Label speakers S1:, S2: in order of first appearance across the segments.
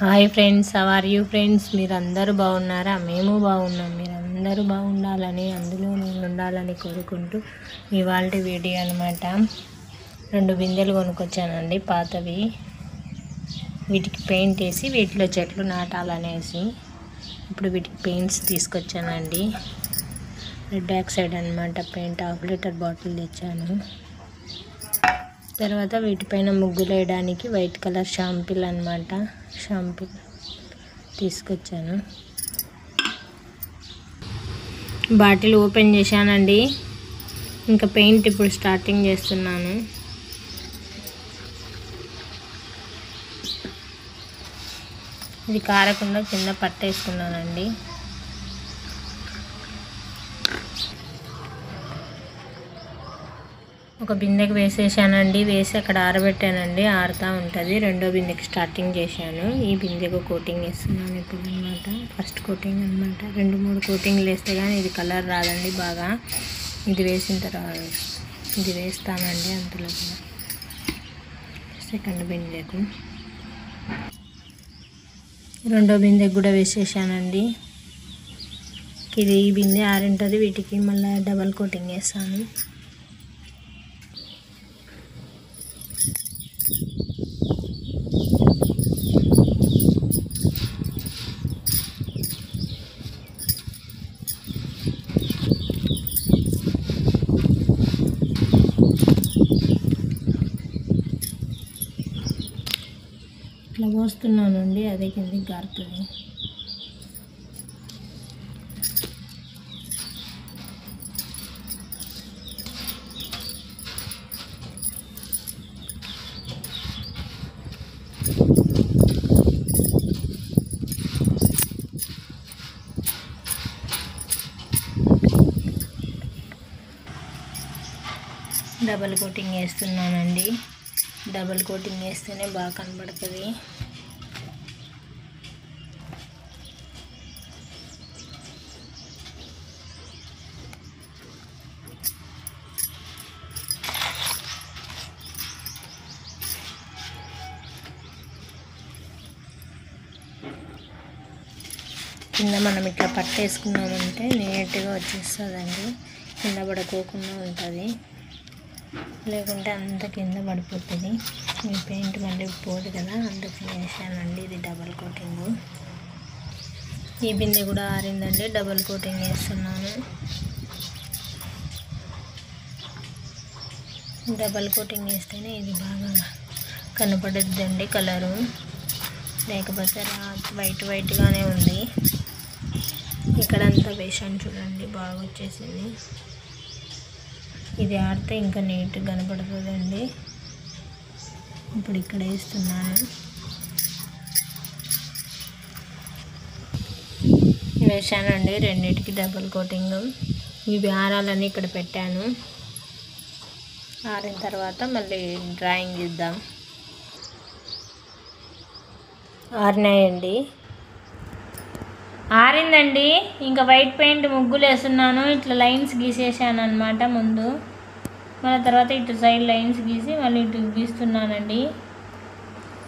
S1: Hi friends, how are you friends? మీరందరూ బాగున్నారా? మేము బాగున్నాం. మీరందరూ బాగుండాలని, అందులో నేను ఉండాలని కోరుకుంటూ ఇవాళ వీడియో అనమాట. 2 బిందెలు కొనుక్కొచ్చానండి పాతవి. వీటికి పెయింట్ వేసి వీటిలో చెట్లు నాటాలనేసి ఇప్పుడు వీటికి పెయింట్స్ తీసుకొచ్చానండి. రెడ్ ఆక్సైడ్ అనమాట పెయింట్. 1/2 లీటర్ బాటిల్ తెచ్చాను. తర్వాత వీటిపైన ముగ్గులు వేయడానికి వైట్ కలర్ షాంపిల్ అనమాట. షాంపిల్ తీసుకొచ్చాను. బాటిల్ ఓపెన్ చేశానండి. ఇంకా పెయింట్ ఇప్పుడు స్టార్టింగ్ చేస్తున్నాను. ఇది కారకుండా కింద పట్టేసుకున్నానండి. ఒక బిందెకి వేసేసానండి. వేసి అక్కడ ఆరబెట్టానండి. ఆరుతూ ఉంటుంది. 2వ బిందెకి స్టార్టింగ్ చేశాను. ఈ బిందెకు కోటింగ్ వేస్తున్నాను ఇప్పుడు అనమాట. ఫస్ట్ కోటింగ్ అనమాట. 2-3 కోటింగ్లు వేస్తే కానీ ఇది కలర్ రాదండి బాగా. ఇది వేసిన తర్వాత ఇది వేస్తానండి. అంతలో సెకండ్ బిందెకు 2వ బిందెకు కూడా వేసేసానండి. ఇది ఈ బిందె ఆరింటుంది. వీటికి మళ్ళీ డబల్ కోటింగ్ వేస్తాను. ఇట్లా పోస్తున్నానండి. అదే కిందకి గారుతుంది. డబల్ కోటింగ్ వేస్తున్నానండి. డబల్ కోటింగ్ వేస్తేనే బాగా కనబడుతుంది. కింద మనం ఇట్లా పట్టేసుకున్నామంటే నీట్గా వచ్చేస్తుందండి. కింద పడుకోకుండా ఉంటుంది. లేకుంటే అంత కింద పడిపోతుంది. ఈ పెయింట్ మళ్ళీ పోదు కదా, అందుకని వేసానండి. ఇది డబల్ కోటింగ్. ఈ బిందె కూడా ఆరిందండి. డబల్ కోటింగ్ వేస్తున్నాను. డబల్ కోటింగ్ వేస్తేనే ఇది బాగా కనపడుద్దండి కలరు. లేకపోతే వైట్గానే ఉంది. ఇక్కడంతా వేసాను చూడండి, బాగా వచ్చేసింది. ఇది ఆడితే ఇంకా నీట్గా కనపడుతుందండి. ఇప్పుడు ఇక్కడ వేస్తున్నాను. వేసానండి రెండింటికి డబుల్ కోటింగ్. ఇవి ఆరాలని ఇక్కడ పెట్టాను. ఆరిన తర్వాత మళ్ళీ డ్రాయింగ్ ఇద్దాం. ఆరినాయండి. ఆరిందండి. ఇంకా వైట్ పెయింట్ ముగ్గులు వేస్తున్నాను. ఇట్లా లైన్స్ గీసేసాను అనమాట ముందు. మళ్ళీ తర్వాత ఇటు సైడ్ లైన్స్ గీసి మళ్ళీ ఇటు గీస్తున్నానండి.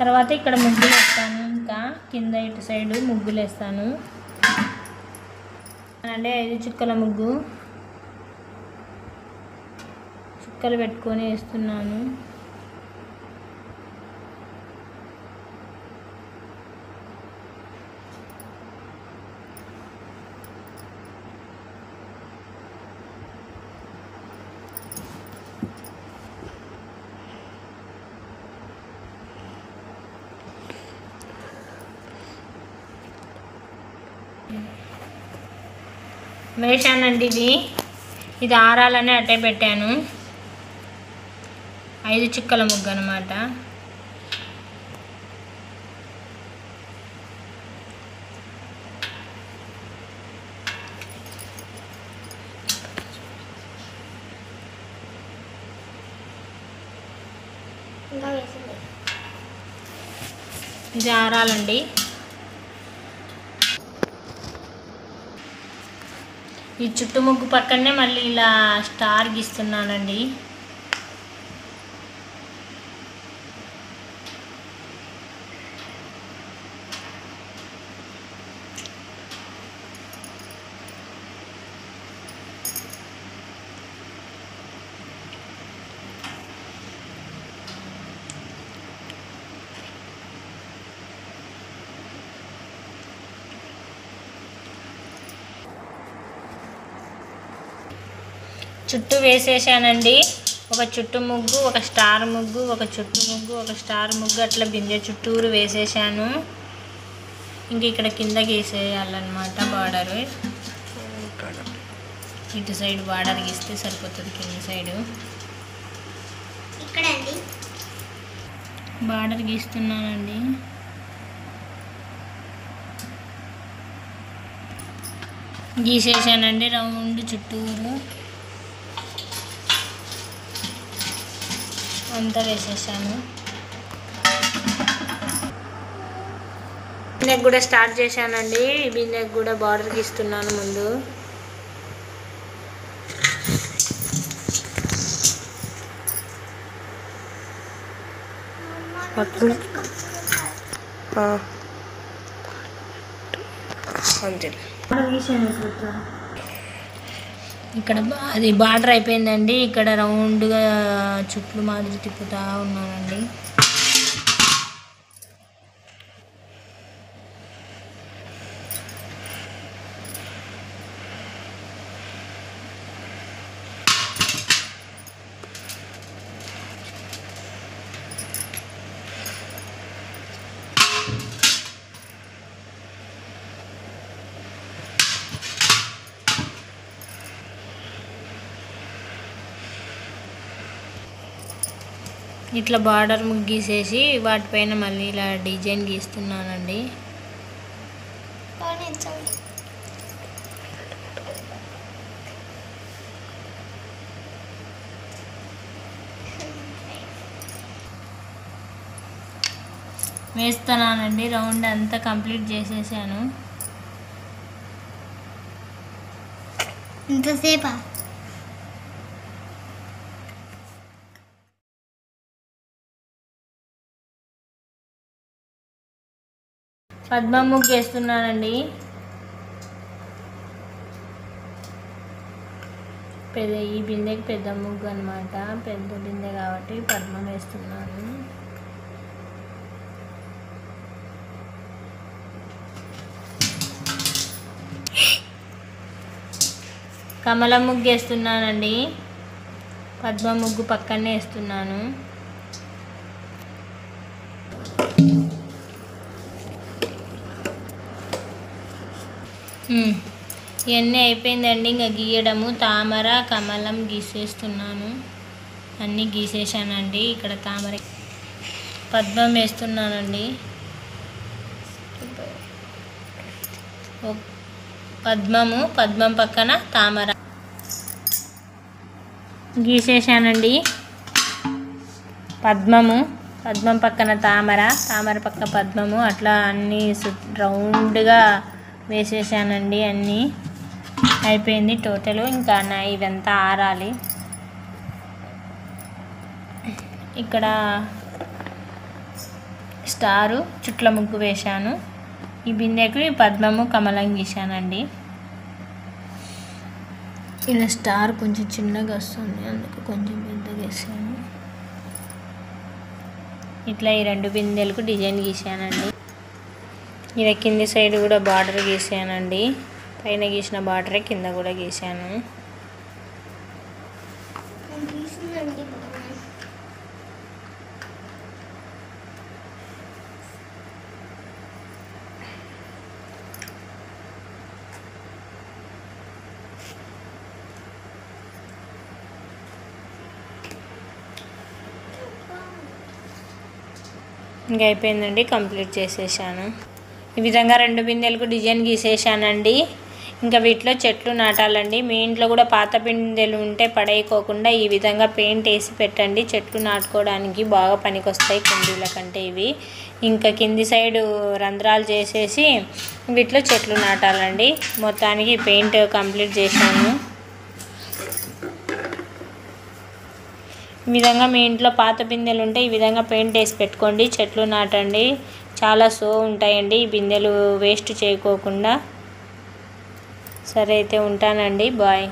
S1: తర్వాత ఇక్కడ ముగ్గులు వేస్తాను. ఇంకా కింద ఇటు సైడు ముగ్గులు వేస్తాను అంటే 5 చుక్కల ముగ్గు. చుక్కలు పెట్టుకొని వేస్తున్నాను. వేసానండి. ఇది ఆరాలని అట్టే పెట్టాను. 5 చుక్కల ముగ్గు అనమాట. ఇది ఆరాలండి. ఈ చుట్టు ముగ్గు పక్కనే మళ్ళీ ఇలా స్టార్ గీస్తున్నానండి. చుట్టూ వేసేసానండి. ఒక చుట్టు ముగ్గు, ఒక స్టార్ ముగ్గు, ఒక చుట్టు ముగ్గు, ఒక స్టార్ ముగ్గు అట్లా బిందె చుట్టూరు వేసేసాను. ఇంక ఇక్కడ కింద గీసేయాలన్నమాట బార్డరు. ఇటు సైడ్ బార్డర్ గీస్తే సరిపోతుంది. కింద సైడు
S2: ఇక్కడండి
S1: బార్డర్ గీస్తున్నానండి. గీసేసానండి రౌండ్ చుట్టూరు అంతా వేసేసాను. బిన్నెకి కూడా స్టార్ట్ చేశానండి. బిన్నెకి కూడా బార్డర్ గీస్తున్నాను ముందు. ఇక్కడ అది బార్డర్ అయిపోయిందండి. ఇక్కడ రౌండ్గా చుట్లు మాదిరి తిప్పుతా ఉన్నానండి. ఇట్లా బార్డర్ గీసేసి వాటిపైన మళ్ళీ ఇలా డిజైన్ గీస్తున్నానండి. వేస్తున్నానండి. రౌండ్ అంతా కంప్లీట్ చేసేసాను.
S2: ఇంతసేపా?
S1: పద్మ ముగ్గు వేస్తున్నానండి. ఈ బిందెకి పెద్ద ముగ్గు అనమాట. పెద్ద బిందె కాబట్టి పద్మం వేస్తున్నాను. కమలం ముగ్గు వేస్తున్నానండి. పద్మ ముగ్గు పక్కనే వేస్తున్నాను. ఇవన్నీ అయిపోయిందండి. ఇంకా గీయడము తామర కమలం గీసేస్తున్నాను. అన్నీ గీసేసానండి. ఇక్కడ తామర పద్మం వేస్తున్నానండి. పద్మం పక్కన తామర గీసేసానండి. పద్మం పక్కన తామర పక్కన పద్మము అట్లా అన్నీ రౌండ్గా వేసేసానండి. అన్నీ అయిపోయింది టోటల్. ఇంకా ఇదంతా ఆరాలి. ఇక్కడ స్టారు చుట్ల ముగ్గు వేశాను. ఈ బిందెకి పద్మము కమలం గీశానండి. ఇలా స్టార్ కొంచెం చిన్నగా వస్తుంది, అందుకు కొంచెం పెద్దగా వేసాను. ఇట్లా ఈ 2 బిందెలకు డిజైన్ గీసానండి. ఇలా కింది సైడ్ కూడా బార్డర్ గీసానండి. పైన గీసిన బార్డరే కింద కూడా గీసాను. ఇంకా అయిపోయిందండి. కంప్లీట్ చేసేసాను. ఈ విధంగా 2 బిందెలకు డిజైన్ గీసేసానండి. ఇంకా వీటిలో చెట్లు నాటాలండి. మీ ఇంట్లో కూడా పాత బిందెలు ఉంటే పడేయకోకుండా ఈ విధంగా పెయింట్ వేసి పెట్టండి. చెట్లు నాటుకోవడానికి బాగా పనికొస్తాయి కుండీల కంటే ఇవి. ఇంకా కింది సైడు రంధ్రాలు చేసేసి వీటిలో చెట్లు నాటాలండి. మొత్తానికి పెయింట్ కంప్లీట్ చేశాను. ఈ విధంగా మీ ఇంట్లో పాత బిందెలు ఉంటే ఈ విధంగా పెయింట్ వేసి పెట్టుకోండి. చెట్లు నాటండి. చాలా ఉంటాయండి ఈ బిందెలు వేస్ట్ చేయకోకుండా. సరే అయితే ఉంటానండి. బాయ్.